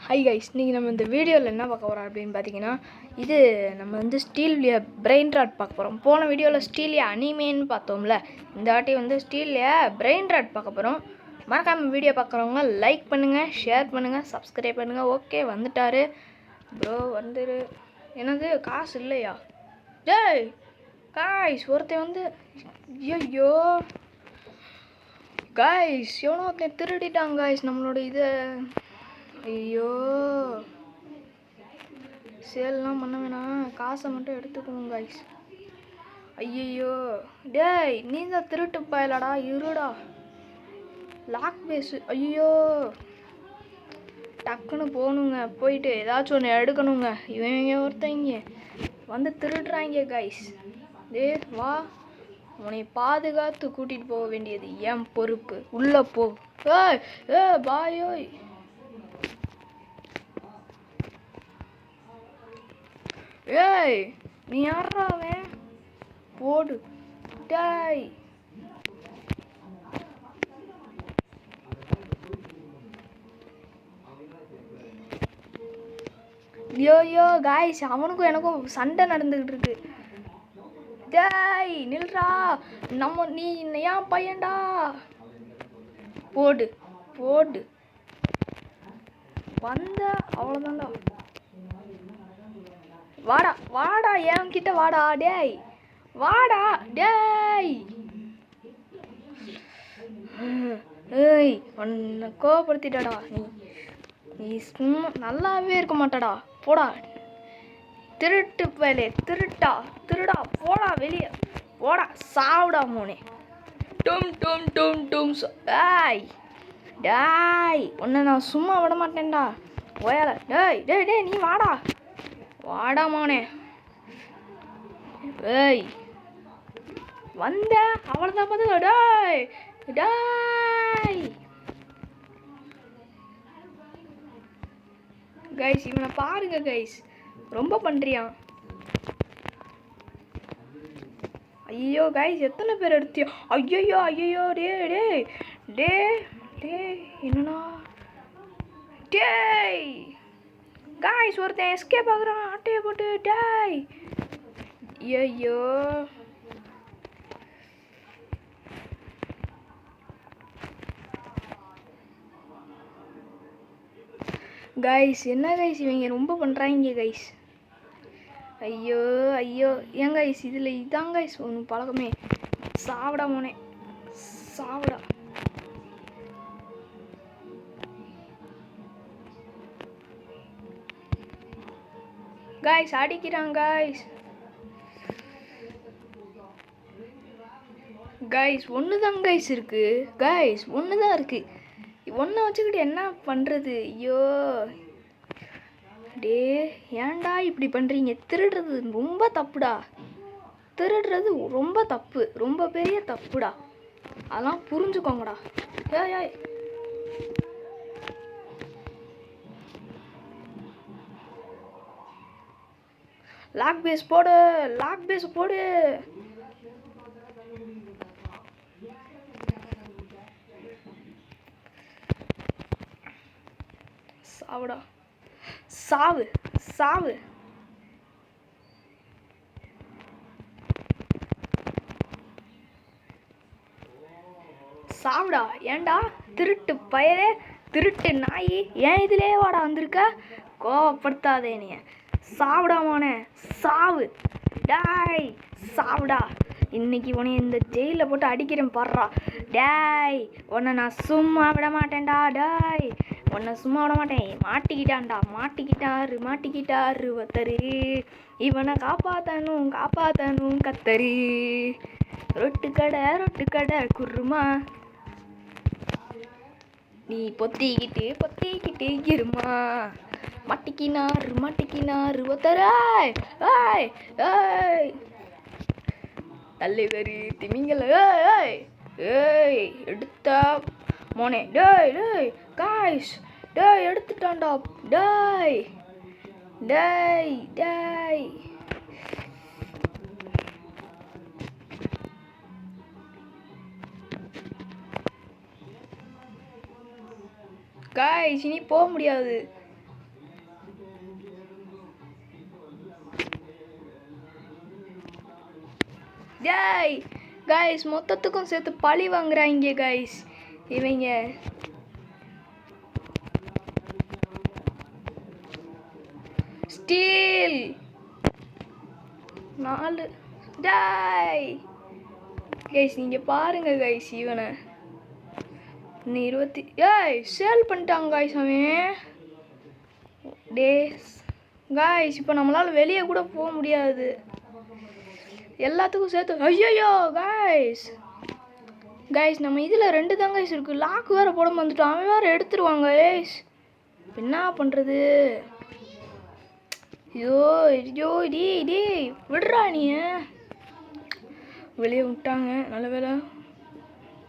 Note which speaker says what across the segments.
Speaker 1: Hi guys, இன்றைக்கி நம்ம இந்த வீடியோவில் என்ன பார்க்க போகிறோம் அப்படின்னு பார்த்தீங்கன்னா, இது நம்ம வந்து ஸ்டீல்லிய பிரெயின் ராட் பார்க்க போகிறோம். போன வீடியோவில் ஸ்டீலியா அனிமேன்னு பார்த்தோம்ல, இந்த வாட்டி வந்து ஸ்டீலியா பிரெயின் ராட் பார்க்க போகிறோம். மறக்காமல் வீடியோ பார்க்குறவங்க லைக் பண்ணுங்கள், ஷேர் பண்ணுங்கள், சப்ஸ்கிரைப் பண்ணுங்கள். ஓகே, வந்துட்டார் ப்ரோ, வந்துரு. என்னது காசு இல்லையா? டேய் காய்ஸ், ஒருத்தன் வந்து ஐயோ காய்ஸ், எவனோ ஒருத்தன் திருடிட்டாங்க காய்ஸ் நம்மளோட இதை. ஐயோ, சேல்லாம் பண்ண வேணாம், காசை மட்டும் எடுத்துக்கணும் காய்ஸ். ஐயோ டேய், நீ தான் திருட்டு பாயலடா, இருடா லாக் பேஸு. ஐயோ, டக்குன்னு போகணுங்க, போயிட்டு ஏதாச்சும் ஒன்று எடுக்கணுங்க. இவங்க ஒருத்தங்க வந்து திருடுறாங்க காய்ஸ். டே வா, உன்னை பாதுகாத்து கூட்டிகிட்டு போக வேண்டியது என் பொறுப்பு. உள்ளே போ. ஏய் ஏ பாயோய், ஏய் நீ யாரா அவன்? போடு டாய். யோயோ காய்ஸ், அவனுக்கும் எனக்கும் சண்டை நடந்துக்கிட்டு இருக்கு. டேய் நில்றா, நீ ஏன் பையன்டா? போடு போடு, வந்த அவ்வளோதான்டா. வாடா வாடா, என்கிட்ட வாடா. டேய் வாடா டேய். ஏய், உன்னை கோவப்படுத்திட்டடா. நீ சும்மா நல்லாவே இருக்க மாட்டடா. போடா திருட்டு வேலை, திருடா போடா வெளியே, போடா சாவுடா மோனே. டும் டும் டும் டும். டேய் டேய், உன்னை நான் சும்மா விட மாட்டேன்டா. போயால. டேய் டேய் டேய், நீ வாடா வாடா மோனே. ஏய் வந்த அவ்வளோதான் பார்த்து. டேய் டேய் கைஸ், இவனை பாருங்க கைஸ், ரொம்ப பண்ணுறியான். ஐயோ கைஸ், எத்தனை பேர் எடுத்தியோ? ஐயோ ஐயோ டே டே டே டே, என்னண்ணா டேய் காய்ஸ், ஒருத்தன் எஸ்கேப் ஆகுறான் ஆட்டையை போட்டு. டேய் ஐயோ கைஸ், என்ன கைஸ் இவங்க ரொம்ப பண்ணுறாங்க கைஸ். ஐயோ ஐயோ, ஏன் கைஸ் இதில் இதாங்க கைஸ் ஒன்று பழக்கமே. சாவிடா மோனே, சாவிடா. கைஸ் அடிக்கிறாங்க கைஸ். கைஸ் ஒன்று தான் கைஸ் இருக்கு. கைஸ் ஒன்று தான் இருக்கு. ஒன்றை வச்சுக்கிட்டு என்ன பண்ணுறது? ஐயோ டே, ஏன்டா இப்படி பண்ணுறீங்க? திருடுறது ரொம்ப தப்புடா. திருடுறது ரொம்ப தப்பு, ரொம்ப பெரிய தப்புடா. அதெல்லாம் புரிஞ்சுக்கோங்கடா. ஏய் ஏய், லாக் பேஸ் போடு, லாக் பேஸ் போடு. சாவுடா, சாவு சாவு. சாவுடா. ஏன்டா திருட்டு பயலே, திருட்டு நாய், ஏன் இதிலே வாடா வந்திருக்க? கோவப்படுத்தாதே நீ. சாவுடா மோனே, சாவு. டாய் சாவுடா. இன்னைக்கு உன்னை இந்த ஜெயிலில் போட்டு அடிக்கிறேன் பாடுறா. டேய், உன்னை நான் சும்மா விட மாட்டேன்டா. டாய், உன்னை சும்மா விட மாட்டேன். மாட்டிக்கிட்டான்டா, மாட்டிக்கிட்டாரு ஒருத்தரு. இவனை காப்பாத்தணும் கத்தரு. ரொட்டு கடை குருமா, நீ பொத்திக்கிட்டு இருமா. மாட்டிக்கினாரு ஒருத்தரு. ஏய் ஏய், தலைவரு திமிங்கல. ஏய் ஏய், எடுத்தா மோனே. டேய் டேய் காய்ஸ், டேய் எடுத்துட்டான்டா. டேய் டேய் டேய் காய்ஸ், இனி போக முடியாது. டேய் கைஸ் மொத்தத்துக்கும் சேர்த்து பழி வாங்குறாங்க கைஸ் இவங்க. ஸ்டீல் 4 டேய் கைஸ் நீங்க பாருங்க கைஸ் இவனை நீ 20 ஏய் சேல் பண்ணிட்டாங்க கைஸ் அவன். டேஸ் கைஸ் இப்போ நம்மளால் வெளியே கூட போக முடியாது எல்லாத்துக்கும் சேர்த்து. ஐயோ கைஸ் கைஸ் நம்ம இதில் 2 தான் கைஸ் இருக்குது. லாக் வேறு போட வந்துட்டோம். அவன் வேறு எடுத்துருவாங்க கைஸ். என்ன பண்ணுறது? ஐயோ ஐயோ டே விடுறா நீ. வெளியே விட்டாங்க நல்ல வேலை.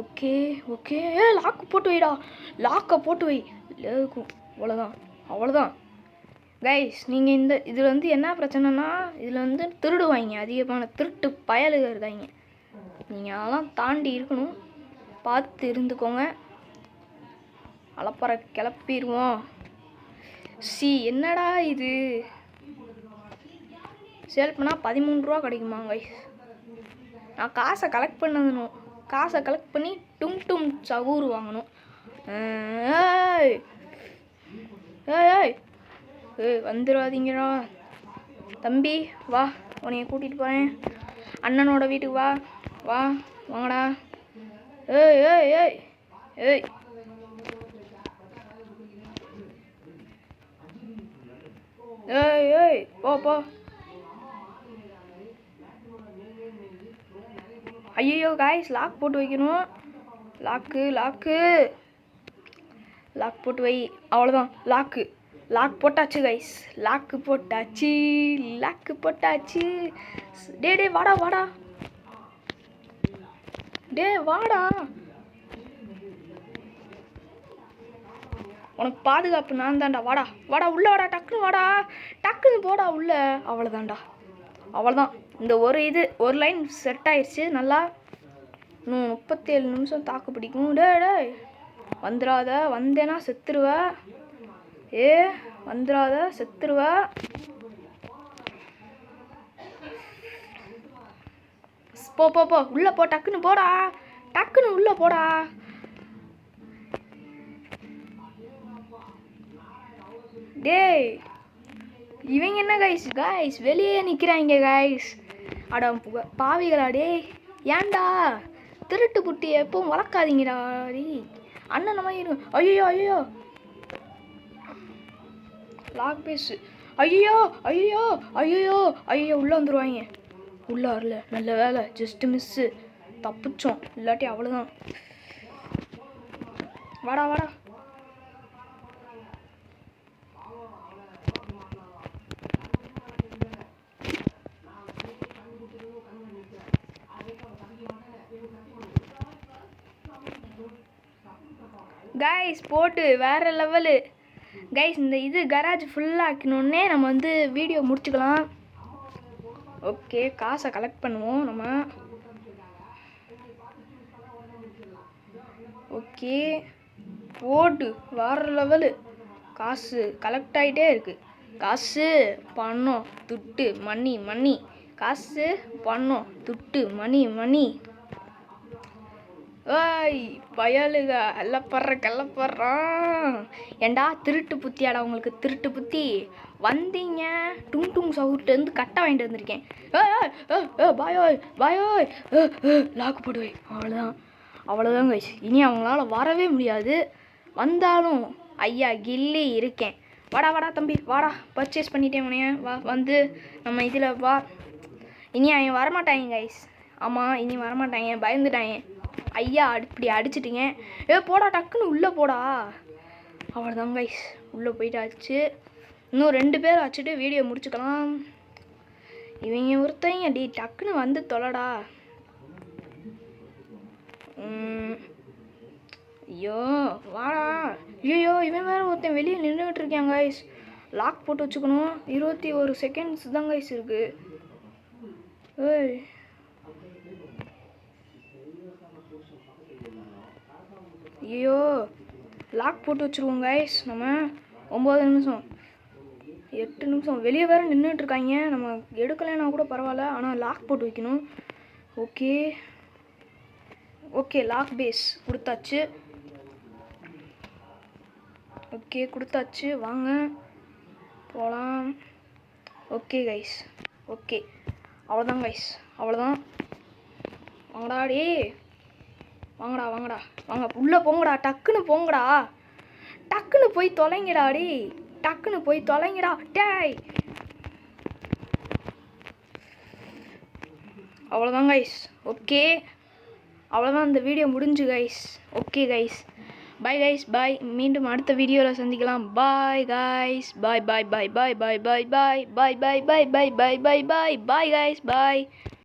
Speaker 1: ஓகே ஓகே லாக்கு போட்டு வைடா. லாக்கை போட்டு வை. அவ்வளோதான் கைஸ். நீங்கள் இதில் வந்து என்ன பிரச்சனைனா இதில் திருடுவாங்க. அதிகமான திருட்டு பயலுக இருக்காங்க. நீங்கள் அதெல்லாம் தாண்டி இருக்கணும். பார்த்து இருந்துக்கோங்க. அலப்பறை கிளப்பிடுவோம். என்னடா இது சேல் பண்ணால் 13 ரூபா கிடைக்குமா கைஸ்? நான் காசை கலெக்ட் பண்ணணும். காசை கலெக்ட் பண்ணி டும் சகூர் வாங்கணும். ஏய் ஏய் ஏய் வந்துடாதீங்கடா தம்பி. வா உன்னைய கூட்டிகிட்டு போகிறேன். அண்ணனோட வீட்டுக்கு வாங்கடா. ஏய் ஏய் ஏய் ஏய் ஏய் ஏய் போ. ஐயோ காய்ஸ் லாக் போட்டு வைக்கணும். லாக் போட்டு வை. அவ்வளோதான். லாக் போட்டாச்சு கைஸ். லாக்கு போட்டாச்சு. டே வாடா டே வாடா. உனக்கு பாதுகாப்பு நான் தான்டா. வாடா உள்ள வாடா. டக்குன்னு போடா உள்ள. அவ்வளோதான். இந்த ஒரு லைன் செட் ஆயிடுச்சு நல்லா. இன்னும் 37 நிமிஷம் தாக்கு பிடிக்கும். டே வந்துடாத. வந்தேன்னா செத்துருவ. வந்துடாத செத்துருவ. போ உள்ள போ. டக்குன்னு உள்ள போடா. டேய் இவங்க என்ன கைஸ் வெளியே நிற்கிறாங்க கைஸ். அட பாவிகளா டேய். ஏன்டா திருட்டு புட்டி எப்பவும் வளர்க்காதீங்கடா. அண்ணன் மாதிரி இருக்கும். ஐயோ லாக் பேசு. ஐயோ உள்ளே வந்துடுவாங்க. உள்ளே வரல. நல்ல வேலை ஜஸ்ட் மிஸ்ஸு. தப்பிச்சோம். இல்லாட்டி அவ்வளோதான். வாடா கைஸ் போட்டு வேறு லெவலு கைஸ். இந்த கராஜ் ஃபுல்லாக ஆக்கணுன்னே நம்ம வீடியோ முடிச்சுக்கலாம். ஓகே காசை கலெக்ட் பண்ணுவோம் நம்ம. ஓகே போட்டு வேறு லெவலு. காசு கலெக்ட் ஆகிட்டே இருக்குது. காசு பணம் துட்டு மணி. காசு பணம் துட்டு மணி. ஏய் பயலுக கள்ளப்படுறான். ஏண்டா திருட்டு புத்தியாடா உங்களுக்கு? திருட்டு புத்தி வந்தீங்க. டும் சவுர்ட்டு கட்டை வாங்கிட்டு வந்திருக்கேன். பாயோய் லாக்கு போடுவை. அவ்வளோதான் கைஸ். இனி அவங்களால வரவே முடியாது. வந்தாலும் ஐயா கில்லி இருக்கேன். வாடா தம்பி வாடா. பர்ச்சேஸ் பண்ணிட்டேன் உனைய. வந்து நம்ம இதில் வா. இனி அவன் வரமாட்டாங்க கைஸ். ஆமாம் இனி வரமாட்டாங்க. பயந்துட்டாங்க. ஐயா இப்படி அடிச்சிட்டிங்க. போடா டக்குன்னு உள்ளே போடா. அவ்வளோதான் கைஸ். உள்ளே போயிட்டாச்சு. இன்னும் 2 பேர் வச்சுட்டு வீடியோ முடிச்சுக்கலாம். இவங்க ஒருத்தங்க டக்குன்னு வந்து தொலைடா. ஐயோ வாடா. ஐயோ இவன் வேறு ஒருத்தன் வெளியே நின்றுக்கிட்டு இருக்கான் கைஸ். லாக் போட்டு வச்சுக்கணும். 21 செகண்ட்ஸ் தான் கைஸ் இருக்குது. ஏய் ஐயோ லாக் போட்டு வச்சுருவோம் கைஸ். நம்ம 9 நிமிஷம் 8 நிமிஷம் வெளியே வேறு நின்றுட்டுருக்காங்க. நம்ம எடுக்கலைன்னா கூட பரவாயில்ல. ஆனால் லாக் போட்டு வைக்கணும். ஓகே ஓகே லாக் பேஸ் கொடுத்தாச்சு. ஓகே கொடுத்தாச்சு, வாங்க போகலாம். ஓகே கைஸ், ஓகே அவ்வளோதான் கைஸ், அவ்வளோதான். வாங்கடா டே, வாங்கடா வாங்கடா வாங்க, உள்ளே போங்கடா, டக்குன்னு போங்கடா, டக்குன்னு போய் தொலைங்கடா டே, டக்குன்னு போய் தொலைங்கடா டேய். அவ்வளோதான் கைஸ், ஓகே அவ்வளோதான், இந்த வீடியோ முடிஞ்சு guys. Okay guys, bye guys, bye. மீண்டும் அடுத்த வீடியோவில் சந்திக்கலாம். Bye guys, bye bye bye bye bye bye bye bye bye bye bye bye bye bye bye guys, பாய்.